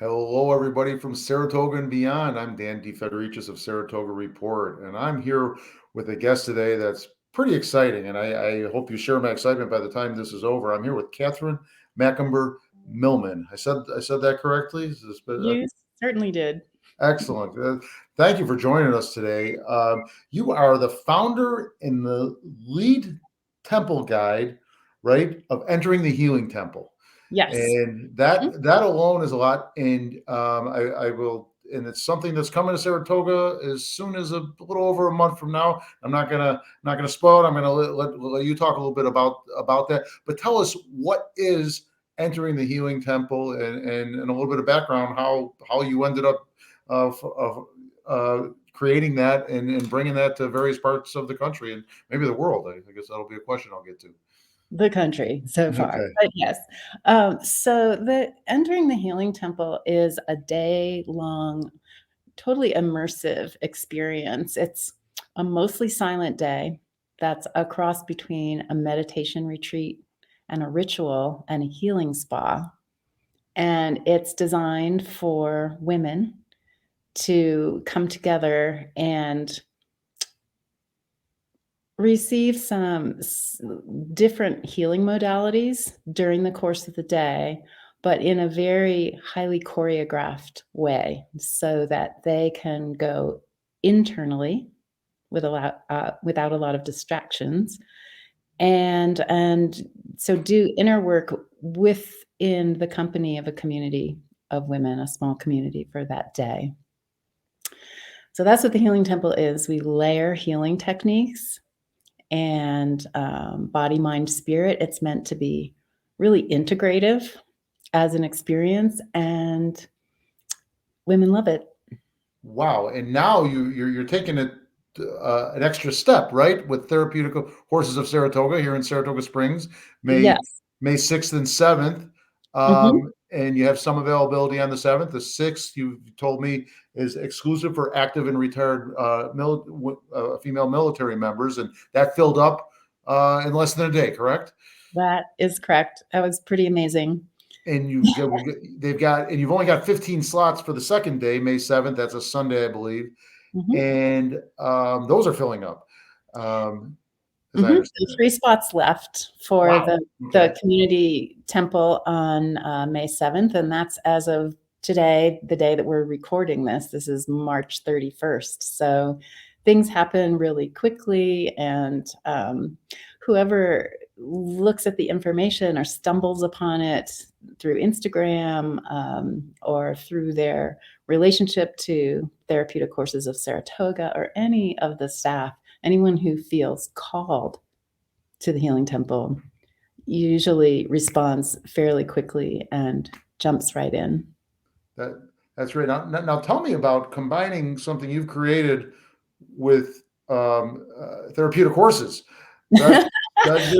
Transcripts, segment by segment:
Hello, everybody from Saratoga and beyond. I'm Dan DeFedericis of Saratoga Report, and I'm here with a guest today that's pretty exciting. And I hope you share my excitement by the time this is over. I'm here with Katherine Macomber Millman. I said that correctly. You certainly did. Excellent. Thank you for joining us today. You are the founder and the lead temple guide, right, of Entering the Healing Temple. Yes. And Mhm. that alone is a lot. And I will, and it's something that's coming to Saratoga as soon as a little over a month from now. I'm not gonna spoil it. I'm gonna let you talk a little bit about that. But tell us, what is Entering the Healing Temple, and a little bit of background, how you ended up of creating that, and bringing that to various parts of the country and maybe the world. I guess that'll be a question I'll get to. The country so far, Okay. but yes. So the Entering the Healing Temple is a day-long, totally immersive experience. It's a mostly silent day that's a cross between a meditation retreat and a ritual and a healing spa. And it's designed for women to come together and receive some different healing modalities during the course of the day, but in a very highly choreographed way so that they can go internally without a lot of distractions, and so do inner work within the company of a community of women, a small community for that day. So that's what the Healing Temple is. We layer healing techniques and body, mind, spirit. It's meant to be really integrative as an experience, and women love it. Wow. And now you're taking it an extra step, right? With Therapeutic Horses of Saratoga here in Saratoga Springs, May Yes. May 6th and 7th. Mhm. And you have some availability on the 7th. The 6th, you told me, is exclusive for active and retired female military members, and that filled up in less than a day, correct? That is correct. That was pretty amazing. And they've got, and you've only got 15 slots for the second day, May 7th. That's a Sunday, I believe, Mhm. and those are filling up, um, as I Mhm. understand So it. 3 spots left for Wow. the Okay. community temple on, May 7th, and that's as of today, the day that we're recording this. This is March 31st. So things happen really quickly, and, whoever looks at the information or stumbles upon it through Instagram, or through their relationship to Therapeutic Courses of Saratoga or any of the staff, anyone who feels called to the Healing Temple usually responds fairly quickly and jumps right in. That that's great. Now tell me about combining something you've created with therapeutic horses. That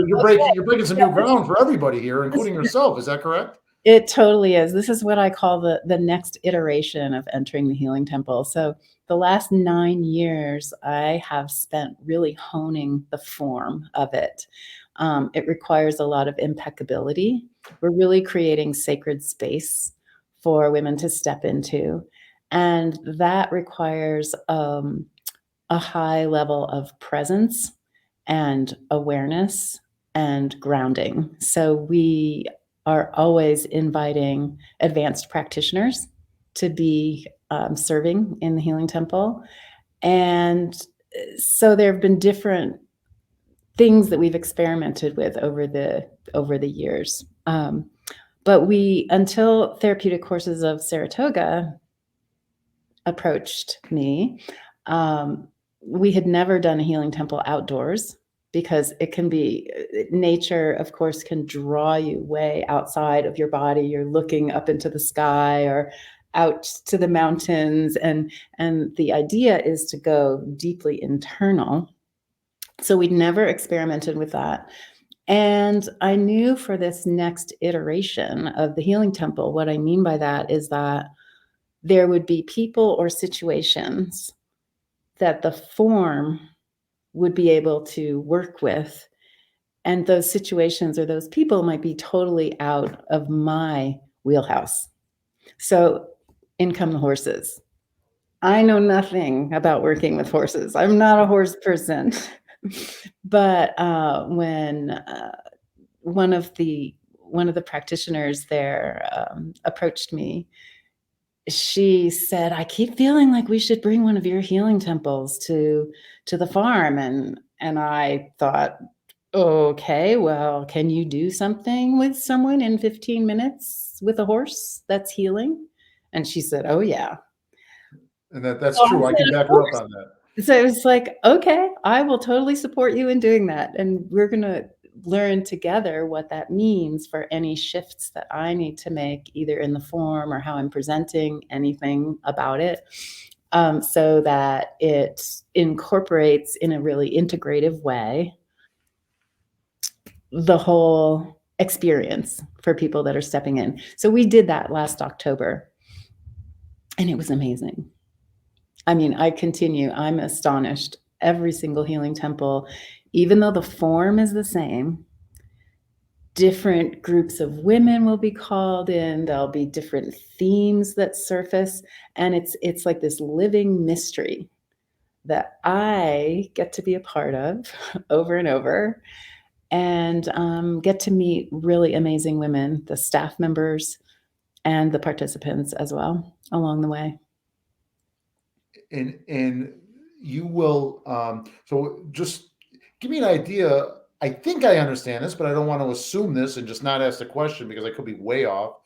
you're breaking some new ground for everybody here, including yourself. Is that correct? It totally is. This is what I call the next iteration of Entering the Healing Temple. So the last 9 years, I have spent really honing the form of it. It requires a lot of impeccability. We're really creating sacred space for women to step into, and that requires a high level of presence and awareness and grounding. So we are always inviting advanced practitioners to be serving in the Healing Temple. And so there have been different things that we've experimented with over the years. But we, until Therapeutic Courses of Saratoga approached me, we had never done a healing temple outdoors because it can be, nature, of course, can draw you way outside of your body. You're looking up into the sky or out to the mountains, and the idea is to go deeply internal. So we'd never experimented with that. And I knew for this next iteration of the Healing Temple, what I mean by that is that there would be people or situations that the form would be able to work with. And those situations or those people might be totally out of my wheelhouse. So in come the horses. I know nothing about working with horses. I'm not a horse person. But, when, one of the one of the practitioners there, approached me, she said, "I keep feeling like we should bring one of your healing temples to the farm," and I thought, "Okay, well, can you do something with someone in 15 minutes with a horse that's healing?" And she said, "Oh, yeah." And that's So I true. I said, can "Of back her up course." on that. So it was like, "Okay, I will totally support you in doing that, and we're gonna learn together what that means for any shifts that I need to make, either in the form or how I'm presenting anything about it, so that it incorporates in a really integrative way the whole experience for people that are stepping in." So we did that last October, and it was amazing. I mean, I'm astonished. Every single healing temple, even though the form is the same, different groups of women will be called in, there'll be different themes that surface, and it's like this living mystery that I get to be a part of over and over, and, get to meet really amazing women, the staff members and the participants as well along the way. And you will, so just give me an idea. I think I understand this, but I don't want to assume this and just not ask the question because I could be way off.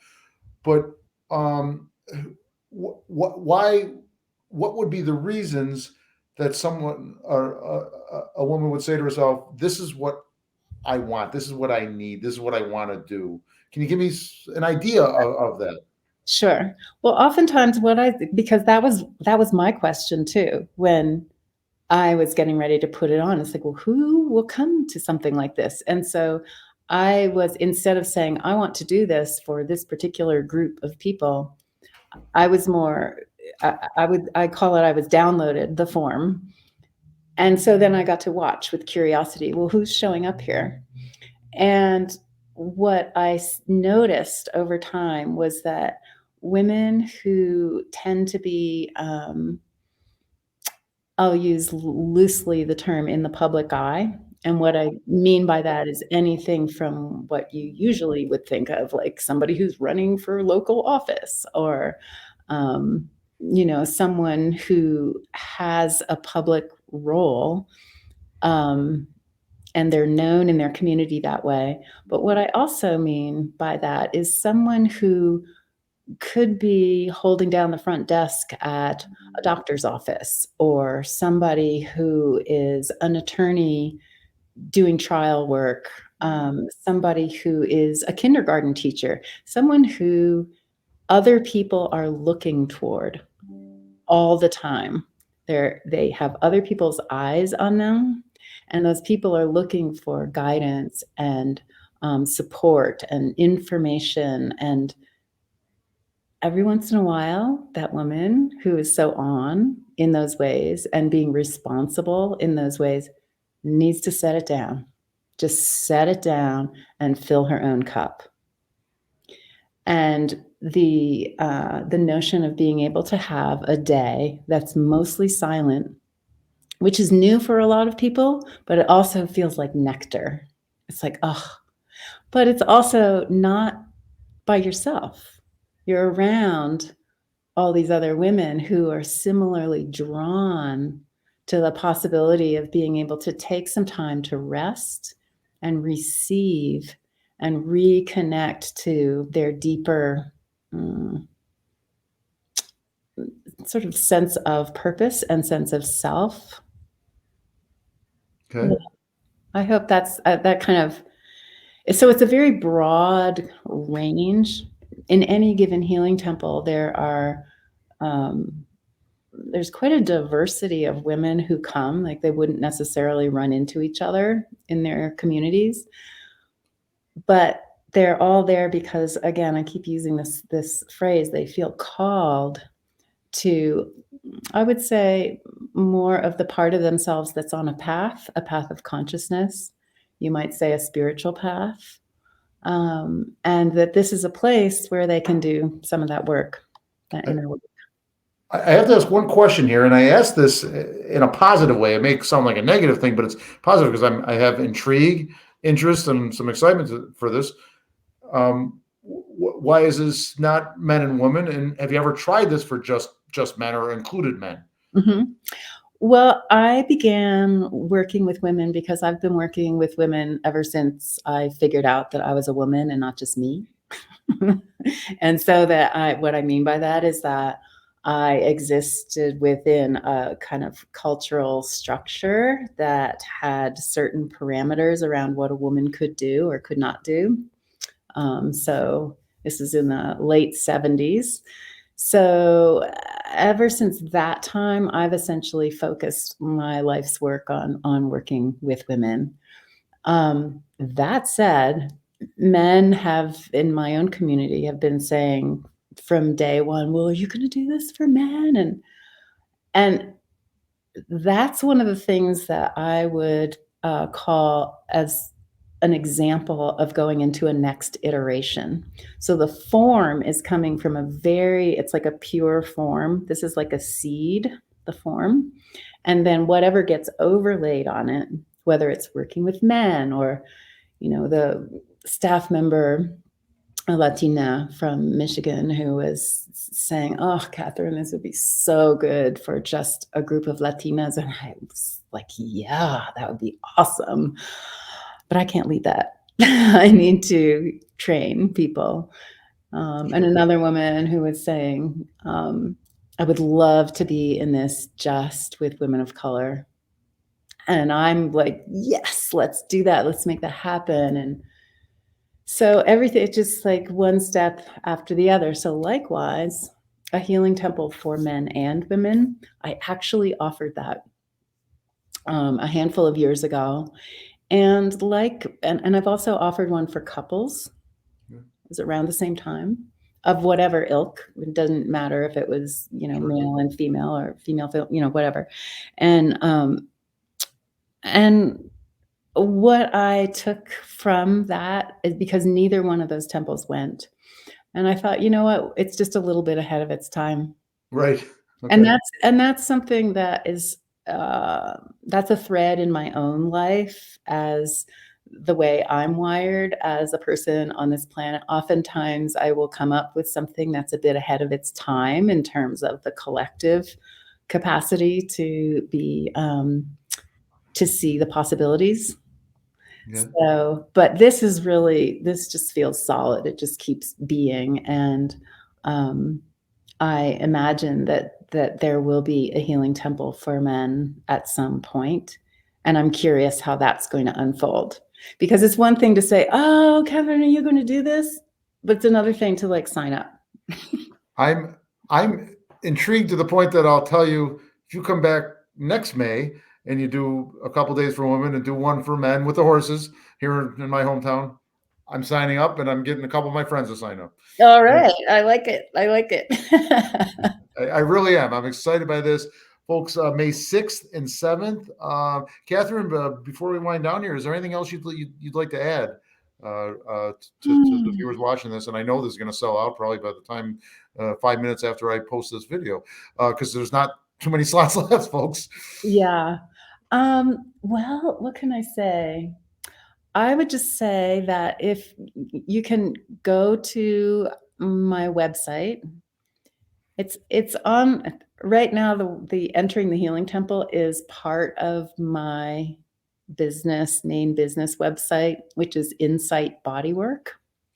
But um, why? What would be the reasons that someone or a woman would say to herself, "This is what I want. This is what I need. This is what I want to do." Can you give me an idea of that? Sure. Well, oftentimes what I because that was my question too when I was getting ready to put it on. It's like, well, who will come to something like this? And so I was instead of saying I want to do this for this particular group of people, I was more I call it I was downloaded the form. And so then I got to watch with curiosity, well, who's showing up here? And what I noticed over time was that women who tend to be, I'll use loosely the term in the public eye. And what I mean by that is anything from what you usually would think of, like somebody who's running for local office or, um, someone who has a public role. Um, and they're known in their community that way. But what I also mean by that is someone who could be holding down the front desk at a doctor's office, or somebody who is an attorney doing trial work, somebody who is a kindergarten teacher, someone who other people are looking toward all the time. They have other people's eyes on them, and those people are looking for guidance and support and information. And every once in a while, that woman who is so on in those ways and being responsible in those ways needs to set it down. Just set it down and fill her own cup. And the notion of being able to have a day that's mostly silent, which is new for a lot of people, but it also feels like nectar. It's like, oh, but it's also not by yourself. You're around all these other women who are similarly drawn to the possibility of being able to take some time to rest and receive and reconnect to their deeper mm, sort of sense of purpose and sense of self. Yeah, Okay. I hope that's that kind of so it's a very broad range. In any given healing temple, um, there's quite a diversity of women who come, like, they wouldn't necessarily run into each other in their communities, but they're all there because, again, I keep using this phrase, they feel called to, I would say, more of the part of themselves that's on a path of consciousness. You might say a spiritual path. and that this is a place where they can do some of that work, that I, inner work. I have to ask one question here, and I ask this in a positive way. It may sound like a negative thing, but it's positive because I have intrigue, interest, and some excitement for this. Why is this not men and women? And have you ever tried this for just men or included men? Mhm. Well, I began working with women because I've been working with women ever since I figured out that I was a woman and not just me. And so what I mean by that is that I existed within a kind of cultural structure that had certain parameters around what a woman could do or could not do. So this is in the late 70s. So ever since that time, I've essentially focused my life's work on working with women. That said, men have in my own community have been saying from day one, "Well, are you going to do this for men?" And that's one of the things that I would call as an example of going into a next iteration. So the form is coming from it's like a pure form. This is like a seed, the form. And then whatever gets overlaid on it, whether it's working with men or, the staff member, a Latina from Michigan who was saying, "Oh, Catherine, this would be so good for just a group of Latinas." And I was like, "Yeah, that would be awesome. But I can't lead that. I need to train people." And Sure. another woman who was saying, "I would love to be in this just with women of color." And I'm like, "Yes, let's do that. Let's make that happen." And so everything, it's just like one step after the other. So likewise, a healing temple for men and women. I actually offered that a handful of years ago. And I've also offered one for couples. Yeah. It was around the same time of whatever ilk. It doesn't matter if it was, Sure. male and female or female, whatever. And and what I took from that is because neither one of those temples went. And I thought, you know what? It's just a little bit ahead of its time. Right. And Okay. that's something that's a thread in my own life as the way I'm wired as a person on this planet. Oftentimes, I will come up with something that's a bit ahead of its time in terms of the collective capacity to see the possibilities. Yeah. So, but this just feels solid. It just keeps being, and um, I imagine that there will be a healing temple for men at some point, and I'm curious how that's going to unfold. Because it's one thing to say, "Oh, Kevin, are you going to do this?" But it's another thing to like sign up. I'm I'm intrigued to the point that I'll tell you if you come back next May and you do a couple days for women and do one for men with the horses here in my hometown, I'm signing up and I'm getting a couple of my friends to sign up. All right, I like it. I like it. I really am. I'm excited by this. Folks, May 6th and 7th. Catherine, before we wind down here, is there anything else you'd like to add to the viewers watching this? And I know this is going to sell out probably by the time 5 minutes after I post this video because there's not too many slots left, folks. Yeah. Well, what can I say? I would just say that if you can go to my website, it's on right now. The entering the healing temple is part of my main business website, which is Insight Bodywork,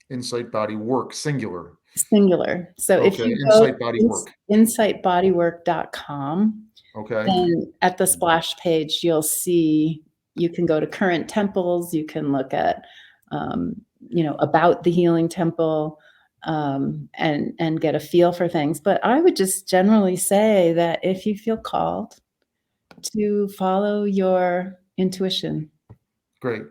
Insight Body Work, singular. singular. So if Okay, you go Insight Body to Work. insightbodywork.com, Okay. then at the splash page, you can go to current temples, you can look at, about the healing temple, and get a feel for things. But I would just generally say that if you feel called to follow your intuition, Great.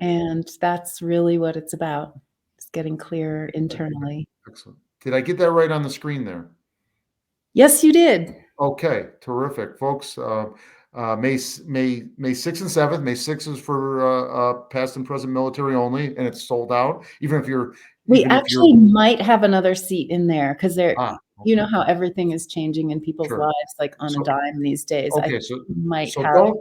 and that's really what it's about, is getting clearer internally. Excellent. Did I get that right on the screen there? Yes, you did. Okay, terrific, folks. May 6th and 7th. May 6th is for past and present military only, and it's sold out. We Even if you're actually might have another seat in there because you know okay, how everything is changing in people's sure. lives like on a So dime these days. I okay, might so have.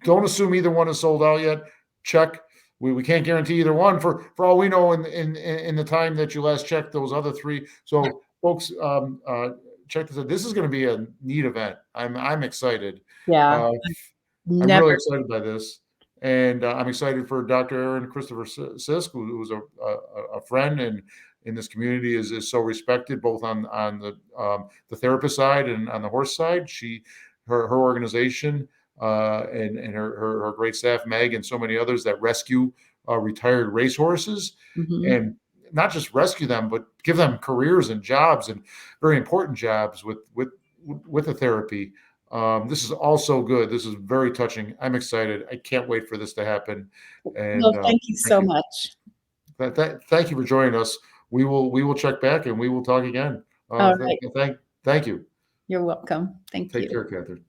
don't assume either one is sold out yet. Check. We can't guarantee either one for all we know in the time that you last checked those other three. So folks, check this out. This is going to be a neat event. I'm excited. Yeah, Uh, I'm really never. excited by this, and I'm excited for Dr. Aaron Christopher Sisk, who's a friend and in this community is so respected both on the therapist side and on the horse side. Her organization and her great staff, Meg, and so many others that rescue retired racehorses, Mhm. and not just rescue them, but give them careers and jobs and very important jobs with the therapy. This is also good. This is very touching. I'm excited. I can't wait for this to happen. And Well, thank you thank so you. much. Thank you for joining us. We will check back and we will talk again. All right. Thank you. You're welcome. Thank Take you. care, Catherine.